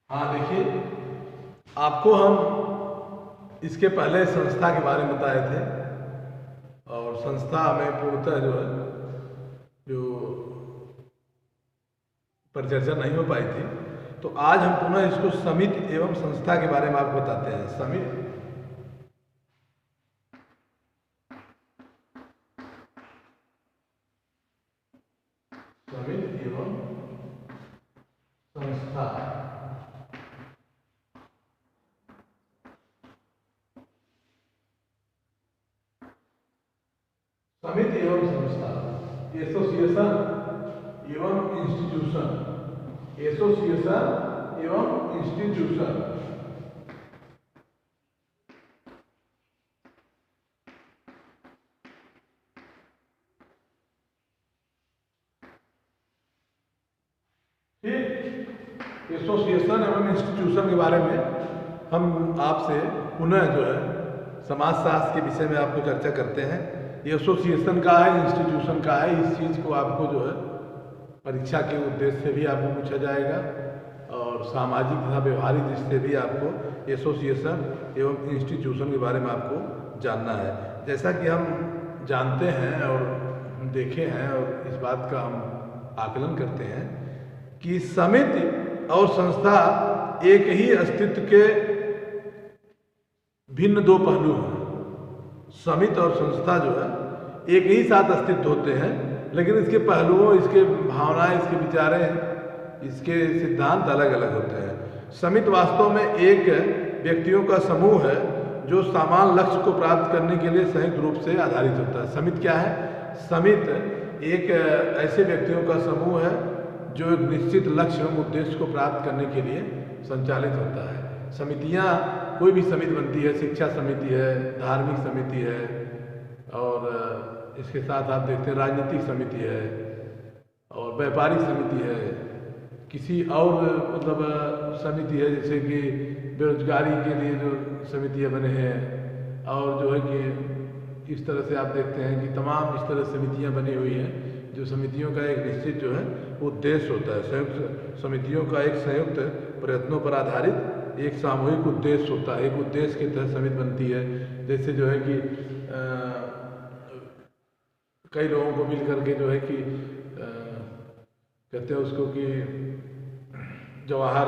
हाँ देखिए, आपको हम इसके पहले संस्था के बारे में बताए थे और संस्था में पूर्णतः जो है जो परिचर्चा नहीं हो पाई थी, तो आज हम पुनः इसको समिति एवं संस्था के बारे में आपको बताते हैं। समिति एवं संस्था। समिति एवं संस्था, एसोसिएशन एवं इंस्टीट्यूशन, एसोसिएशन एवं इंस्टीट्यूशन। ठीक, एसोसिएशन एवं इंस्टीट्यूशन के बारे में हम आपसे पुनः जो है समाजशास्त्र के विषय में आपको चर्चा करते हैं। एसोसिएशन का है, इंस्टीट्यूशन का है, इस चीज़ को आपको जो है परीक्षा के उद्देश्य से भी आपको पूछा जाएगा और सामाजिक तथा व्यवहारिक दृष्टि से भी आपको एसोसिएशन एवं इंस्टीट्यूशन के बारे में आपको जानना है। जैसा कि हम जानते हैं और देखे हैं और इस बात का हम आकलन करते हैं कि समिति और संस्था एक ही अस्तित्व के भिन्न दो पहलू हैं। समिति और संस्था जो है एक ही साथ अस्तित्व होते हैं, लेकिन इसके पहलुओं, इसके भावनाएं, इसके विचारें, इसके सिद्धांत अलग अलग होते हैं। समिति वास्तव में एक व्यक्तियों का समूह है जो समान लक्ष्य को प्राप्त करने के लिए संयुक्त रूप से आधारित होता है। समिति क्या है? समिति एक ऐसे व्यक्तियों का समूह है जो एक निश्चित लक्ष्य एवं उद्देश्य को प्राप्त करने के लिए संचालित होता है। समितियाँ, कोई भी समिति बनती है, शिक्षा समिति है, धार्मिक समिति है और इसके साथ आप देखते हैं राजनीतिक समिति है और व्यापारिक समिति है, किसी और मतलब समिति है जैसे कि बेरोजगारी के लिए जो समितियाँ बने हैं और जो है कि इस तरह से आप देखते हैं कि तमाम इस तरह समितियाँ बनी हुई हैं जो समितियों का एक निश्चित जो है उद्देश्य होता है। संयुक्त समितियों का एक संयुक्त प्रयत्नों पर आधारित एक सामूहिक उद्देश्य होता है। एक उद्देश्य के तहत समिति बनती है। जैसे जो है कि कई लोगों को मिल करके जो है कि कहते हैं उसको कि जवाहर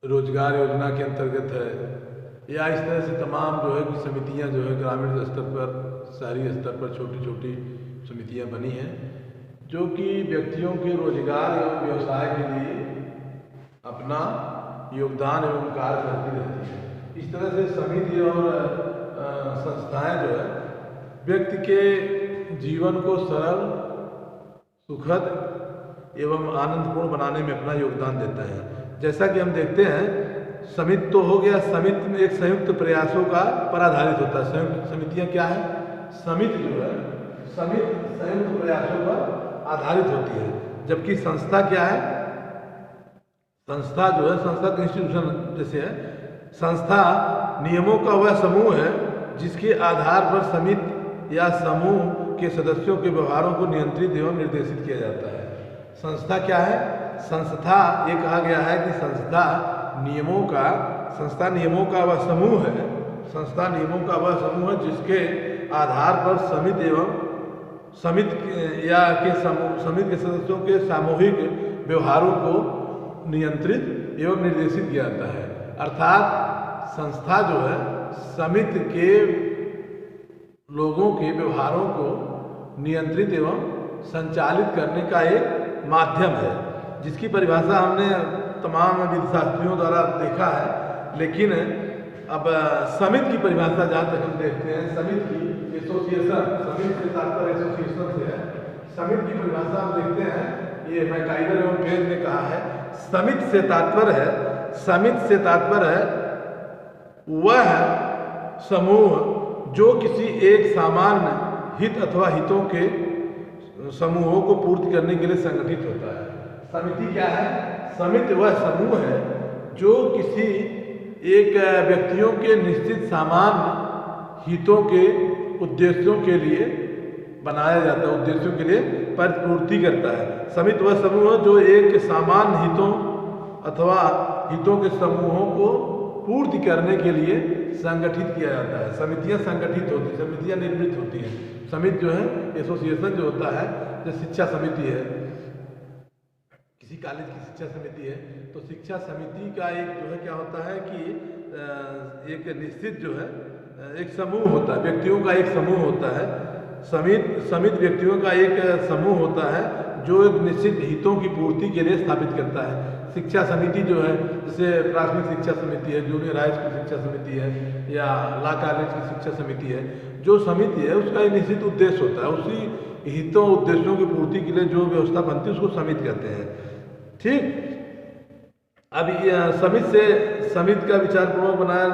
रोजगार योजना के अंतर्गत है, या इस तरह से तमाम जो है कि समितियां जो है ग्रामीण स्तर पर, शहरी स्तर पर छोटी छोटी समितियां बनी हैं जो कि व्यक्तियों के रोजगार एवं व्यवसाय के लिए अपना योगदान एवं कार्य करती रहती है। इस तरह से समिति और संस्थाएं जो है व्यक्ति के जीवन को सरल, सुखद एवं आनंदपूर्ण बनाने में अपना योगदान देता है। जैसा कि हम देखते हैं, समिति तो हो गया, समिति में एक संयुक्त प्रयासों का पर आधारित होता है। संयुक्त समितियां क्या है? समिति जो है समिति संयुक्त प्रयासों पर आधारित होती है। जबकि संस्था क्या है? संस्था जो है, संस्था इंस्टीट्यूशन जैसे है, संस्था नियमों का वह समूह है जिसके आधार पर समिति या समूह के सदस्यों के व्यवहारों को नियंत्रित एवं निर्देशित किया जाता है। संस्था क्या है? संस्था, ये कहा गया है कि संस्था नियमों का वह समूह है। संस्था नियमों का वह समूह है जिसके आधार पर समिति के सदस्यों के सामूहिक व्यवहारों को नियंत्रित एवं निर्देशित किया जाता है। अर्थात संस्था जो है समिति के लोगों के व्यवहारों को नियंत्रित एवं संचालित करने का एक माध्यम है, जिसकी परिभाषा हमने तमाम विधिशास्त्रियों द्वारा देखा है। लेकिन अब समिति की परिभाषा जहाँ तक हम देखते हैं, समिति की एसोसिएशन, समिति से तात्पर्य एसोसिएशन से है। समिति की परिभाषा हम देखते हैं, ये मैकाइवर एवं पेज ने कहा है, समिति से तात्पर्य है वह समूह जो किसी एक सामान्य हित अथवा हितों के समूहों को पूर्ति करने के लिए संगठित होता है। समिति क्या है? समिति वह समूह है जो किसी एक व्यक्तियों के निश्चित सामान्य हितों के उद्देश्यों के लिए बनाया जाता है, उद्देश्यों के लिए पूर्ति करता है। समिति वह समूह है जो एक समान हितों अथवा हितों के समूहों को पूर्ति करने के लिए संगठित किया जाता है। समितियां संगठित होती हैं, समितियां निर्मित होती हैं। समिति जो है एसोसिएशन जो होता है, जैसे शिक्षा समिति है, किसी कॉलेज की शिक्षा समिति है, तो शिक्षा समिति का एक जो है क्या होता है कि एक निश्चित जो है एक समूह होता है, व्यक्तियों का एक समूह होता है। समिति व्यक्तियों का एक समूह होता है जो एक निश्चित हितों की पूर्ति के लिए स्थापित करता है। शिक्षा समिति जो है, जैसे प्राथमिक शिक्षा समिति है, जूनियर हाई स्कूल शिक्षा समिति है, या लॉ कॉलेज की शिक्षा समिति है, जो समिति है उसका एक निश्चित उद्देश्य होता है। उसी हितों उद्देश्यों की पूर्ति के लिए जो व्यवस्था बनती है उसको समिति कहते हैं। ठीक, अब समिति का विचारपूर्वक बनाए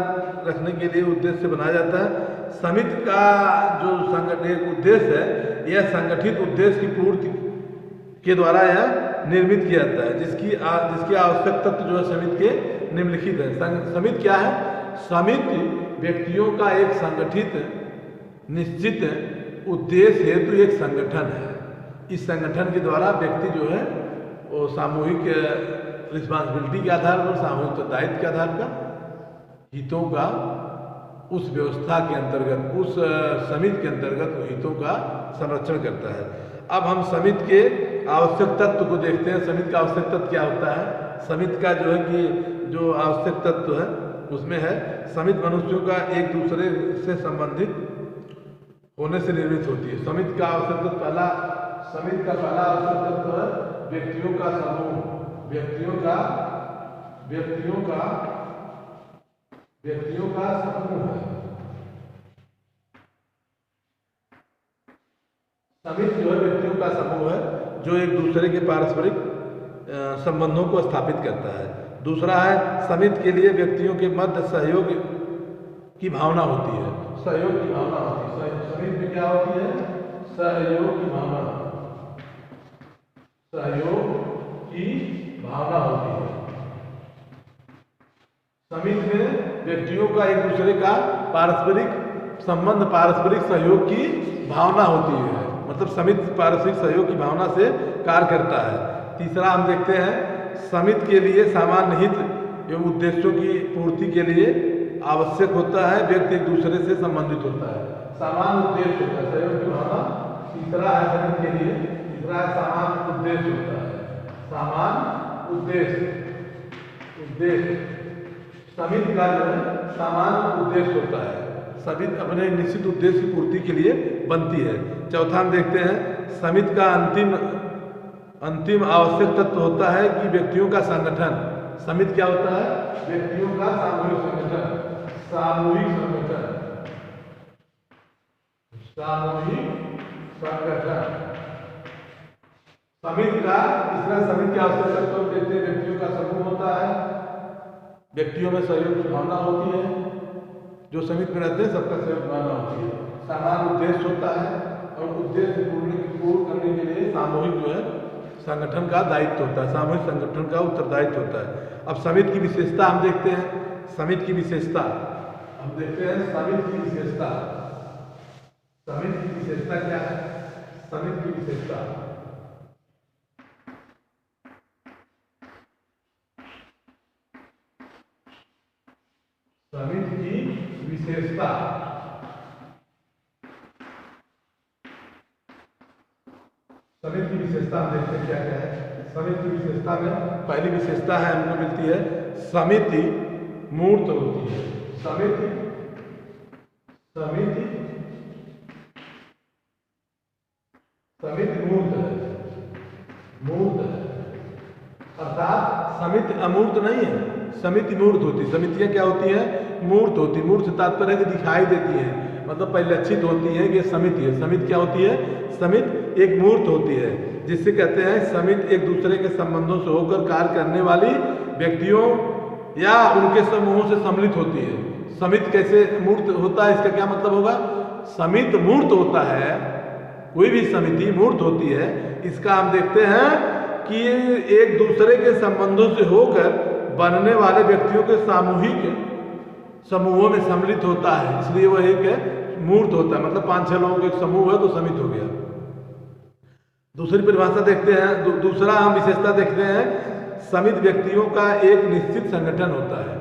रखने के लिए उद्देश्य बनाया जाता है। समिति का जो संगठन उद्देश्य है, यह संगठित उद्देश्य की पूर्ति के द्वारा यह निर्मित किया जाता है, जिसकी आवश्यक तत्व जो है समिति के निम्नलिखित है। समिति क्या है? समिति व्यक्तियों का एक संगठित निश्चित उद्देश्य हेतु एक संगठन है। इस संगठन के द्वारा व्यक्ति जो है वो सामूहिक रिस्पॉन्सिबिलिटी के आधार पर, सामूहिक उत्तरदायित्व के आधार पर हितों का उस व्यवस्था के अंतर्गत, उस समिति के अंतर्गत हितों का संरक्षण करता है। अब हम समिति के आवश्यक तत्व को देखते हैं। समिति का आवश्यक तत्व क्या होता है? समिति का जो है कि जो आवश्यक तत्व है उसमें है, समिति मनुष्यों का एक दूसरे से संबंधित होने से निर्मित होती है। समिति का आवश्यक तत्व पहला आवश्यक तत्व है व्यक्तियों का समूह। व्यक्तियों का समूह है। समिति जो है व्यक्तियों का समूह है जो एक दूसरे के पारस्परिक संबंधों को स्थापित करता है। दूसरा है, समिति के लिए व्यक्तियों के मध्य सहयोग की भावना होती है। सहयोग की भावना होती है। समिति में क्या होती है? सहयोग की भावना। सहयोग की भावना होती है। समिति में व्यक्तियों का एक दूसरे का पारस्परिक संबंध, पारस्परिक सहयोग की भावना होती है। मतलब समिति पारस्परिक सहयोग की भावना से कार्य करता है। तीसरा हम देखते हैं, समिति के लिए सामान्य हित एवं उद्देश्यों की पूर्ति के लिए आवश्यक होता है व्यक्ति एक दूसरे से संबंधित होता है। सामान्य उद्देश्य होता है सहयोग की भावना। तीसरा है समिति के लिए, तीसरा है सामान्य उद्देश्य होता है। सामान्य उद्देश्य समिति का जो है सामान्य उद्देश्य होता है। समिति अपने निश्चित उद्देश्य की पूर्ति के लिए बनती है। चौथा हम देखते हैं, समिति का अंतिम आवश्यक तत्व होता है कि व्यक्तियों का संगठन। समिति क्या होता है? व्यक्तियों का सामूहिक संगठन। सामूहिक संगठन। समिति का तीसरा समिति की आवश्यक तत्व देखते हैं, व्यक्तियों का समूह होता है। व्यक्तियों में सहयोग की भावना होती है। जो समिति में रहते हैं सबका सहयोग भावना होती है। सामान्य उद्देश्य होता है और उद्देश्य पूर्ण करने के लिए सामूहिक जो है संगठन का दायित्व होता है। सामूहिक संगठन का उत्तरदायित्व होता है। अब समिति की विशेषता हम देखते हैं। समिति की विशेषता हम देखते हैं। समिति की विशेषता क्या है? समिति की विशेषता समिति की विशेषता हम देखते हैं क्या क्या है। समिति की विशेषता में पहली विशेषता है हमको मिलती है, समिति मूर्त होती है। समिति मूर्त है। अर्थात समिति अमूर्त नहीं है, समिति मूर्त होती है। समितियां क्या होती है? मूर्त होती। मूर्त से तात्पर्य है कि दिखाई देती है, मतलब परिलक्षित होती है कि समिति है। समिति क्या होती है? समिति एक मूर्त होती है, जिससे कहते हैं समिति एक दूसरे के संबंधों से होकर कार्य करने वाली व्यक्तियों या उनके समूहों से सम्मिलित होती है। समिति कैसे मूर्त होता है, इसका क्या मतलब होगा? समिति मूर्त होता है, कोई भी समिति मूर्त होती है। इसका हम देखते हैं कि एक दूसरे के संबंधों से होकर बनने वाले व्यक्तियों के सामूहिक समूहों में सम्मिलित होता है, इसलिए वह एक मूर्त होता है। मतलब 5-6 लोगों का एक समूह है तो समिति हो गया। दूसरी परिभाषा देखते हैं, दूसरा हम विशेषता देखते हैं, समिति व्यक्तियों का एक निश्चित संगठन होता है।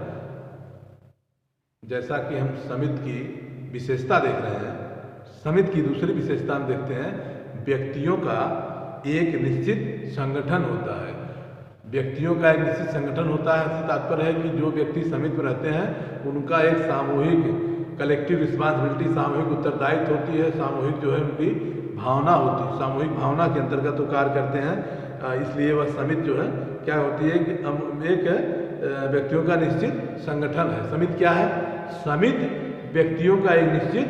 जैसा कि हम समिति की विशेषता देख रहे हैं, समिति की दूसरी विशेषता हम देखते हैं, व्यक्तियों का एक निश्चित संगठन होता है। व्यक्तियों का एक निश्चित संगठन होता है, इससे तात्पर्य है कि जो व्यक्ति समिति में रहते हैं उनका एक सामूहिक कलेक्टिव रिस्पॉन्सिबिलिटी, सामूहिक उत्तरदायित्व होती है, सामूहिक जो है उनकी भावना होती है, सामूहिक भावना के अंतर्गत वो कार्य करते हैं। इसलिए वह समिति जो है क्या होती है कि एक व्यक्तियों का निश्चित संगठन है। समिति क्या है? समिति व्यक्तियों का एक निश्चित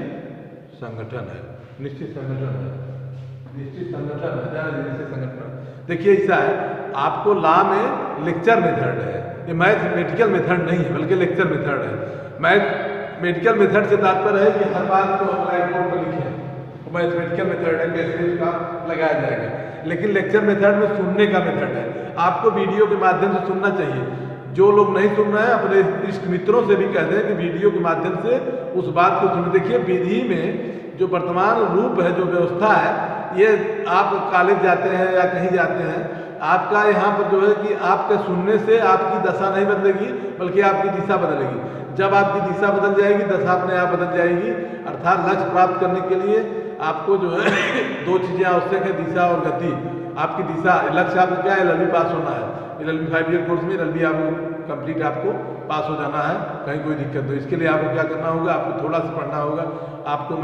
संगठन है, निश्चित संगठन है, निश्चित संगठन है, निश्चित संगठन। देखिए ऐसा है, आपको लॉ में लेक्चर मेथड है, ये मैथमेटिकल मेथड नहीं है बल्कि लेक्चर मेथड है। मैथमेटिकल मेथड से तात्पर्य है कि हर बात को हम ब्लैक बोर्ड पर लिखें, मैथमेटिकल मेथड है, कैसे उसका लगाया जाएगा। लेकिन लेक्चर मेथड में सुनने का मेथड है, आपको वीडियो के माध्यम से सुनना चाहिए। जो लोग नहीं सुन रहे हैं अपने इष्ट मित्रों से भी कह दें कि वीडियो के माध्यम से उस बात को सुन। देखिए विधि में जो वर्तमान रूप है, जो व्यवस्था है, ये आप कॉलेज जाते हैं या कहीं जाते हैं, आपका यहाँ पर जो है कि आपके सुनने से आपकी दशा नहीं बदलेगी बल्कि आपकी दिशा बदलेगी। जब आपकी दिशा बदल जाएगी, दशा अपने आप बदल जाएगी। अर्थात लक्ष्य प्राप्त करने के लिए आपको जो है दो चीज़ें आवश्यक है, दिशा और गति। आपकी दिशा, लक्ष्य आपका क्या है? LLB पास होना है। LLB 5 ईयर कोर्स में LLB आपको कंप्लीट आपको पास हो जाना है, कहीं कोई दिक्कत हो। इसके लिए आपको क्या करना होगा? आपको थोड़ा सा पढ़ना होगा। आपको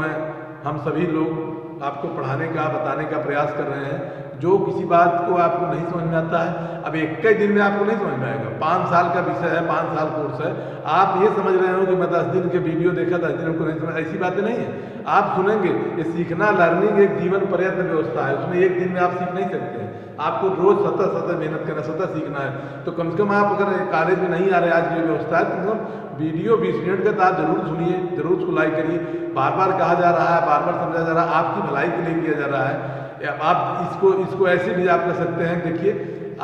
हम सभी लोग आपको पढ़ाने का, बताने का प्रयास कर रहे हैं। जो किसी बात को आपको नहीं समझ में आता है, अब एक ही दिन में आपको नहीं समझ में आएगा। 5 साल का विषय है, 5 साल कोर्स है। आप ये समझ रहे हो कि मैं 10 दिन के वीडियो देखा, 10 दिन को नहीं समझ, ऐसी बातें नहीं है। आप सुनेंगे, ये सीखना, लर्निंग एक जीवन पर्यंत व्यवस्था है, उसमें एक दिन में आप सीख नहीं सकते हैं। आपको रोज सतत मेहनत करना, सतत सीखना है। तो कम से कम आप अगर कॉलेज में नहीं आ रहे, आज की व्यवस्था है, तो वीडियो 20 मिनट का तो आप जरूर सुनिए, जरूर उसको लाइक करिए। बार बार कहा जा रहा है, बार बार समझा जा रहा है, आपकी भलाई के लिए किया जा रहा है। आप इसको ऐसे भी आप कर सकते हैं। देखिए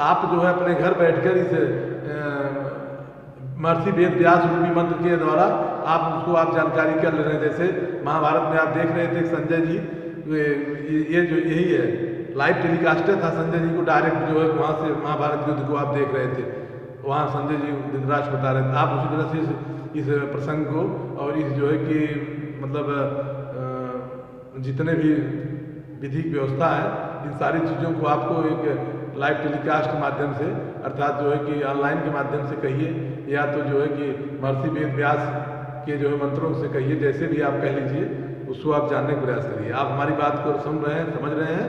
आप जो है अपने घर बैठकर इस महर्षि वेद व्यास रूपी मंत्र के द्वारा आप जानकारी कर ले रहे हैं। जैसे महाभारत में आप देख रहे थे संजय जी, ये जो यही है लाइव टेलीकास्टर था, संजय जी को डायरेक्ट जो है वहाँ से महाभारत युद्ध को आप देख रहे थे, वहाँ संजय जी धृतराष्ट्र बता रहे थे। आप उसी तरह से इस प्रसंग को और इस जो है कि मतलब जितने भी विधिक व्यवस्था है, इन सारी चीज़ों को आपको एक लाइव टेलीकास्ट के माध्यम से, अर्थात जो है कि ऑनलाइन के माध्यम से कहिए, या तो जो है कि महर्षि वेद व्यास के जो है मंत्रों से कहिए, जैसे भी आप कह लीजिए, उसको आप जानने का प्रयास करिए। आप हमारी बात को सुन रहे हैं, समझ रहे हैं,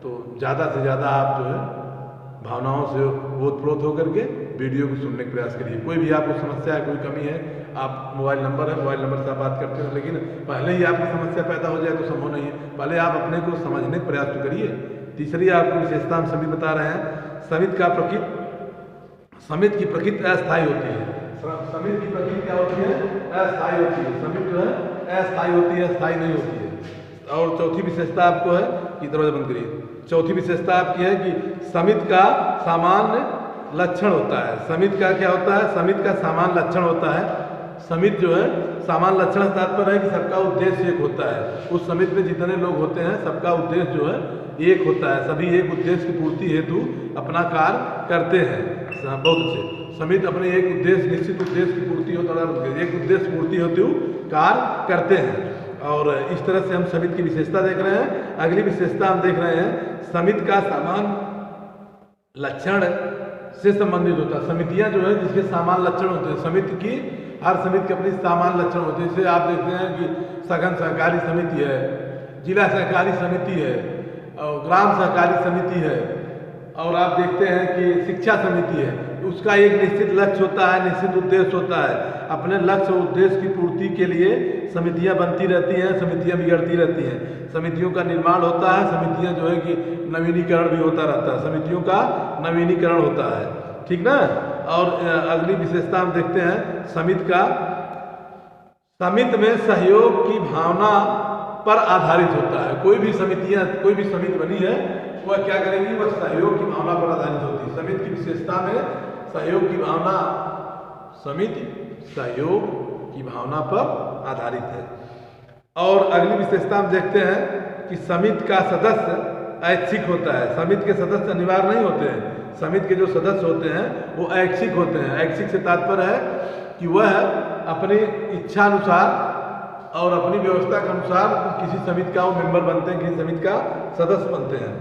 तो ज़्यादा से ज़्यादा आप जो है भावनाओं से ओतप्रोत होकर के वीडियो को सुनने का प्रयास करिए। कोई भी आपको समस्या है, कोई कमी है, आप मोबाइल नंबर है, मोबाइल नंबर से आप बात करते हो। लेकिन पहले ही आपकी समस्या पैदा हो जाए तो संभव नहीं है। पहले आप अपने को समझने का प्रयास तो करिए। तीसरी आपको विशेषता हम सभी बता रहे हैं, समिति की प्रकृति अस्थायी होती है। समिति की प्रकृति क्या होती है? अस्थायी होती है। समिति जो है अस्थायी होती है, स्थायी नहीं होती है। और चौथी विशेषता आपको है कि दरवाजा बंद करिए। चौथी विशेषता आपकी है कि समिति का सामान्य लक्षण होता है। समिति का क्या होता है? समिति का सामान्य लक्षण होता है। समिति जो है सामान्य लक्षण से तात्पर्य है कि सबका उद्देश्य एक होता है। उस समिति में जितने लोग होते हैं, सबका उद्देश्य जो है एक होता है। सभी एक उद्देश्य की पूर्ति हेतु अपना कार्य करते हैं। बहुत अच्छे, समिति अपने एक उद्देश्य, निश्चित उद्देश्य की पूर्ति होता है, एक उद्देश्य पूर्ति हेतु कार्य करते हैं। और इस तरह से हम समिति की विशेषता देख रहे हैं। अगली विशेषता हम देख रहे हैं, समिति का सामान्य लक्षण से संबंधित होता है। समितियां जो है जिसके सामान्य लक्षण होते हैं, समिति की, हर समिति के अपनी सामान्य लक्षण होते हैं। जैसे आप देखते हैं कि सघन सहकारी समिति है, जिला सहकारी समिति है, और ग्राम सहकारी समिति है, और आप देखते हैं कि शिक्षा समिति है। उसका एक निश्चित लक्ष्य होता है, निश्चित उद्देश्य होता है। अपने लक्ष्य और उद्देश्य की पूर्ति के लिए समितियां बनती रहती हैं, समितियां बिगड़ती रहती हैं, समितियों का निर्माण होता है, समितियां जो है कि नवीनीकरण भी होता रहता है, समितियों का नवीनीकरण होता है, ठीक ना। और अगली विशेषता हम देखते हैं समिति में सहयोग की भावना पर आधारित होता है। कोई भी समिति बनी है, वह क्या करेगी? वह सहयोग की भावना पर आधारित होती है। समिति की विशेषता में सहयोग की भावना, समिति सहयोग की भावना पर आधारित है। और अगली विशेषता हम देखते हैं कि समिति का सदस्य ऐच्छिक होता है। समिति के सदस्य अनिवार्य नहीं होते हैं। समिति के जो सदस्य होते हैं वो ऐच्छिक होते हैं। ऐच्छिक से तात्पर्य है कि वह अपनी इच्छा अनुसार और अपनी व्यवस्था के अनुसार किसी समिति का वो मेंबर बनते हैं, किसी समिति का सदस्य बनते हैं।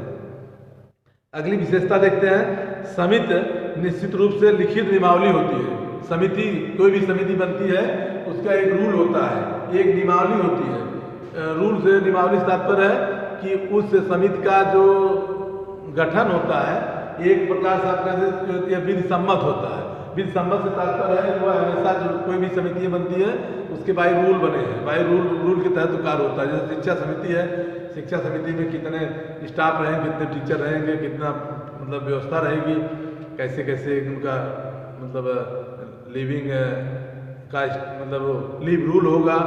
अगली विशेषता देखते हैं, समिति निश्चित रूप से लिखित नियमावली होती है। समिति, कोई भी समिति बनती है उसका एक रूल होता है, एक नियमावली होती है। रूल से नियमावली से तात्पर्य है कि उस समिति का जो गठन होता है एक प्रकार से आपका विधि सम्मत होता है। विधि सम्मत से तात्पर्य है कि वह हमेशा जो कोई भी समिति बनती है उसके बाई रूल बने हैं, बाई रूल के तहत कार्य होता है। जैसे शिक्षा समिति है, शिक्षा समिति में कितने स्टाफ रहेंगे, कितने टीचर रहेंगे, कितना मतलब व्यवस्था रहेगी, कैसे कैसे उनका मतलब लिविंग का मतलब लीव रूल होगा,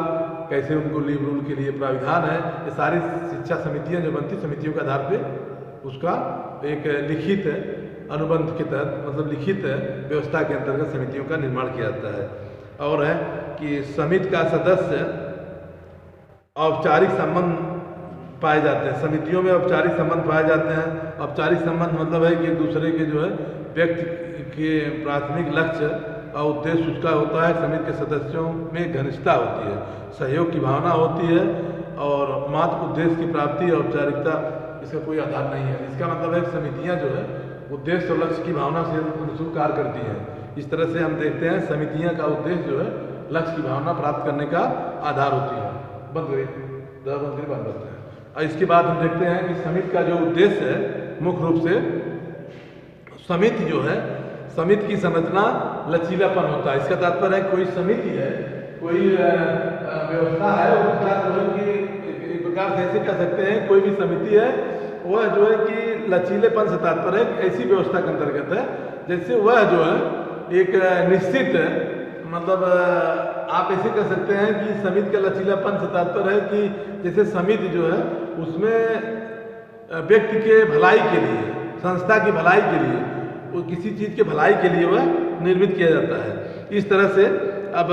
कैसे उनको लीव रूल के लिए प्राविधान है। ये सारी शिक्षा समितियां जो बनती, समितियों के आधार पे उसका एक लिखित अनुबंध के तहत मतलब लिखित व्यवस्था के अंतर्गत समितियों का निर्माण किया जाता है। और है कि समिति का सदस्य औपचारिक संबंध पाए जाते हैं। समितियों में औपचारिक संबंध पाए जाते हैं। औपचारिक संबंध मतलब है कि एक दूसरे के जो है व्यक्ति के प्राथमिक लक्ष्य और उद्देश्य उसका होता है। समिति के सदस्यों में घनिष्ठता होती है, सहयोग की भावना होती है और मात्र उद्देश्य की प्राप्ति औपचारिकता इसका कोई आधार नहीं है। इसका मतलब है समितियां जो है उद्देश्य और लक्ष्य की भावना से अनुसूल कार्य करती हैं। इस तरह से हम देखते हैं समितियां का उद्देश्य जो है लक्ष्य की भावना प्राप्त करने का आधार होती है। बंद करते हैं। और इसके बाद हम देखते हैं कि समिति का जो उद्देश्य है मुख्य रूप से समिति जो है, समिति की संरचना लचीलापन होता है। इसका तात्पर्य है कोई समिति है, कोई व्यवस्था है, उसका जो है कि एक प्रकार से ऐसे कह सकते हैं कोई भी समिति है वह जो है कि लचीलेपन से तात्पर्य है ऐसी व्यवस्था के अंतर्गत है जैसे वह जो है एक निश्चित मतलब आप ऐसे कह सकते हैं कि समिति का लचीलापन से तात्पर्य है कि जैसे समिति जो है उसमें व्यक्ति के भलाई के लिए, संस्था की भलाई के लिए, वो किसी चीज़ के भलाई के लिए वह निर्मित किया जाता है। इस तरह से अब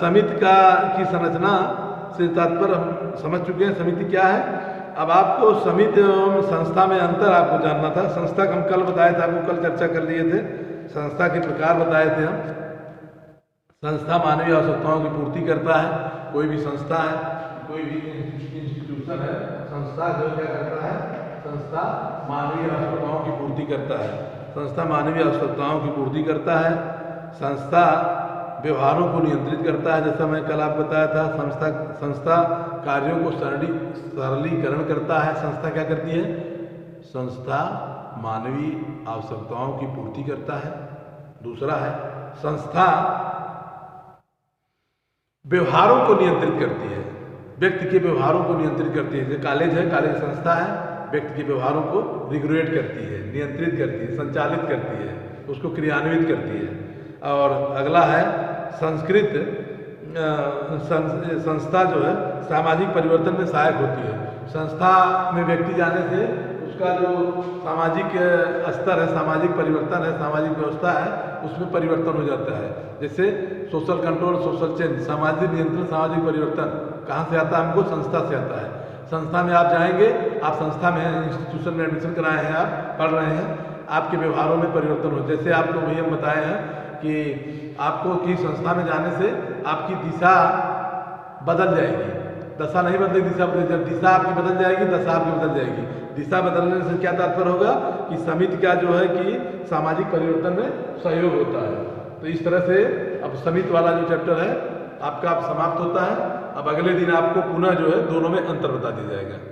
समिति की संरचना से तात्पर्य हम समझ चुके हैं समिति क्या है। अब आपको समिति एवं संस्था में अंतर आपको जानना था। संस्था का हम कल बताए थे, आपको कल चर्चा कर लिए थे। संस्था के प्रकार बताए थे हम। संस्था मानवीय आवश्यकताओं की पूर्ति करता है। कोई भी संस्था है, कोई भी इंस्टीट्यूशन है, संस्था जो क्या करता है, संस्था मानवीय आवश्यकताओं की पूर्ति करता है। संस्था मानवीय आवश्यकताओं की पूर्ति करता है। संस्था व्यवहारों को नियंत्रित करता है। जैसा मैं कल आपको बताया था, संस्था कार्यों को सरलीकरण करता है। संस्था क्या करती है? संस्था मानवीय आवश्यकताओं की पूर्ति करता है। दूसरा है संस्था व्यवहारों को नियंत्रित करती है, व्यक्ति के व्यवहारों को नियंत्रित करती है। जैसे कॉलेज है, कॉलेज संस्था है, व्यक्ति के व्यवहारों को रेगुलेट करती है, नियंत्रित करती है, संचालित करती है, उसको क्रियान्वित करती है। और अगला है संस्था जो है सामाजिक परिवर्तन में सहायक होती है। संस्था में व्यक्ति जाने से उसका जो सामाजिक स्तर है, सामाजिक परिवर्तन है, सामाजिक व्यवस्था है, उसमें परिवर्तन हो जाता है। जैसे सोशल कंट्रोल, सोशल चेंज, सामाजिक नियंत्रण, सामाजिक परिवर्तन कहाँ से आता है? हमको संस्था से आता है। संस्था में आप जाएंगे, आप संस्था में इंस्टीट्यूशन में एडमिशन कराए हैं, आप पढ़ रहे हैं, आपके व्यवहारों में परिवर्तन हो। जैसे आपको वही हम बताए हैं कि आपको की संस्था में जाने से आपकी दिशा बदल जाएगी। दशा नहीं बदलेगी, दिशा बदल। जब दिशा आपकी बदल जाएगी, दशा आपकी बदल जाएगी। दिशा बदलने से क्या तात्पर्य होगा कि समिति का जो है कि सामाजिक परिवर्तन में सहयोग होता है। तो इस तरह से अब समिति वाला जो चैप्टर है आपका अब समाप्त होता है। अब अगले दिन आपको पुनः जो है दोनों में अंतर बता दिया जाएगा।